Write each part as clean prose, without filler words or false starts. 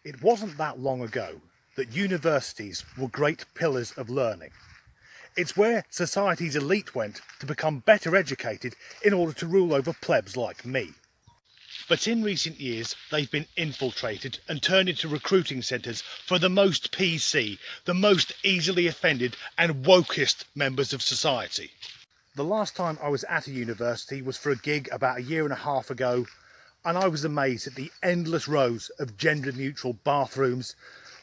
It wasn't that long ago that universities were great pillars of learning. It's where society's elite went to become better educated in order to rule over plebs like me. But in recent years, they've been infiltrated and turned into recruiting centres for the most PC, the most easily offended and wokest members of society. The last time I was at a university was for a gig about a year and a half ago, and I was amazed at the endless rows of gender-neutral bathrooms,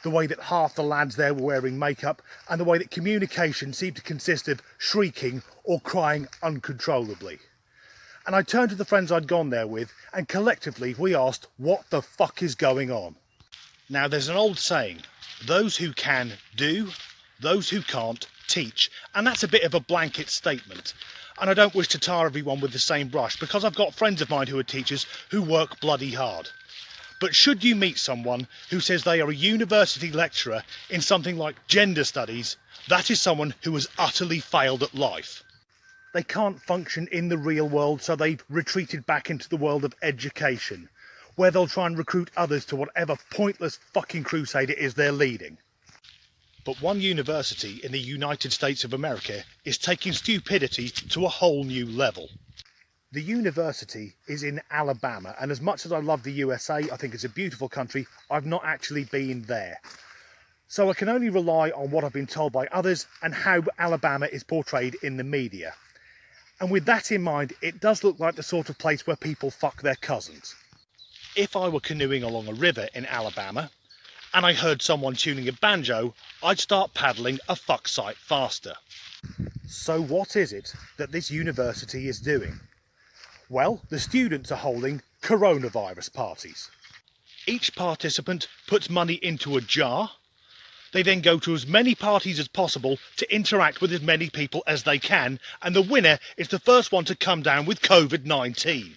the way that half the lads there were wearing makeup, and the way that communication seemed to consist of shrieking or crying uncontrollably. And I turned to the friends I'd gone there with, and collectively we asked, what the fuck is going on? Now there's an old saying, those who can do, those who can't teach, and that's a bit of a blanket statement. And I don't wish to tar everyone with the same brush, because I've got friends of mine who are teachers who work bloody hard. But should you meet someone who says they are a university lecturer in something like gender studies, that is someone who has utterly failed at life. They can't function in the real world, so they've retreated back into the world of education, where they'll try and recruit others to whatever pointless fucking crusade it is they're leading. But one university in the United States of America is taking stupidity to a whole new level. The university is in Alabama, and as much as I love the USA, I think it's a beautiful country, I've not actually been there. So I can only rely on what I've been told by others and how Alabama is portrayed in the media. And with that in mind, it does look like the sort of place where people fuck their cousins. If I were canoeing along a river in Alabama, and I heard someone tuning a banjo, I'd start paddling a fuck sight faster. So what is it that this university is doing? Well, the students are holding coronavirus parties. Each participant puts money into a jar. They then go to as many parties as possible to interact with as many people as they can, and the winner is the first one to come down with COVID-19.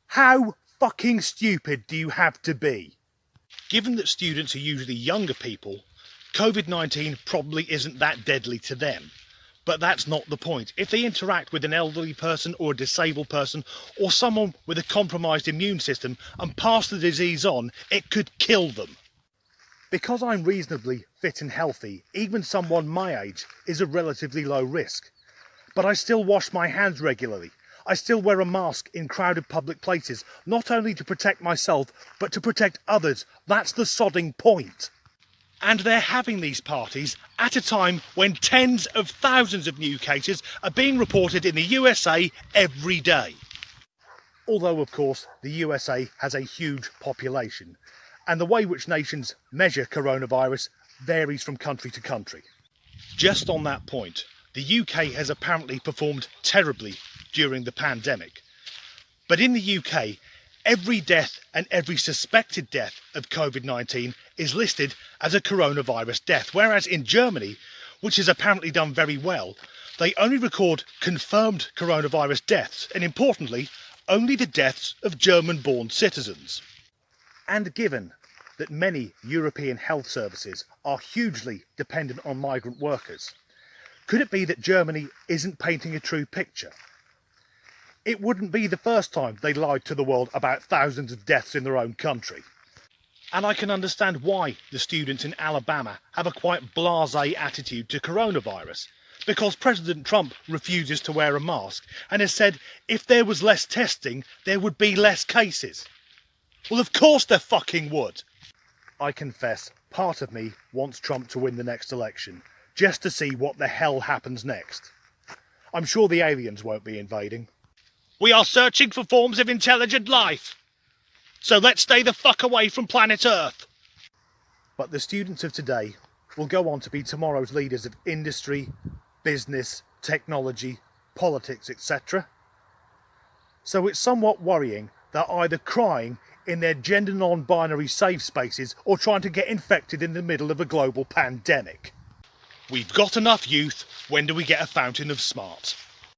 How fucking stupid do you have to be? Given that students are usually younger people, COVID-19 probably isn't that deadly to them. But that's not the point. If they interact with an elderly person or a disabled person or someone with a compromised immune system and pass the disease on, it could kill them. Because I'm reasonably fit and healthy, even someone my age is a relatively low risk. But I still wash my hands regularly. I still wear a mask in crowded public places, not only to protect myself, but to protect others. That's the sodding point. And they're having these parties at a time when tens of thousands of new cases are being reported in the USA every day. Although, of course, the USA has a huge population, and the way which nations measure coronavirus varies from country to country. Just on that point, the UK has apparently performed terribly during the pandemic. But in the UK, every death and every suspected death of COVID-19 is listed as a coronavirus death, whereas in Germany, which has apparently done very well, they only record confirmed coronavirus deaths, and importantly, only the deaths of German-born citizens. And given that many European health services are hugely dependent on migrant workers, could it be that Germany isn't painting a true picture? It wouldn't be the first time they lied to the world about thousands of deaths in their own country. And I can understand why the students in Alabama have a quite blasé attitude to coronavirus, because President Trump refuses to wear a mask and has said if there was less testing, there would be less cases. Well, of course there fucking would. I confess, part of me wants Trump to win the next election, just to see what the hell happens next. I'm sure the aliens won't be invading. We are searching for forms of intelligent life. So let's stay the fuck away from planet Earth. But the students of today will go on to be tomorrow's leaders of industry, business, technology, politics, etc. So it's somewhat worrying they're either crying in their gender non-binary safe spaces or trying to get infected in the middle of a global pandemic. We've got enough youth, when do we get a fountain of smart?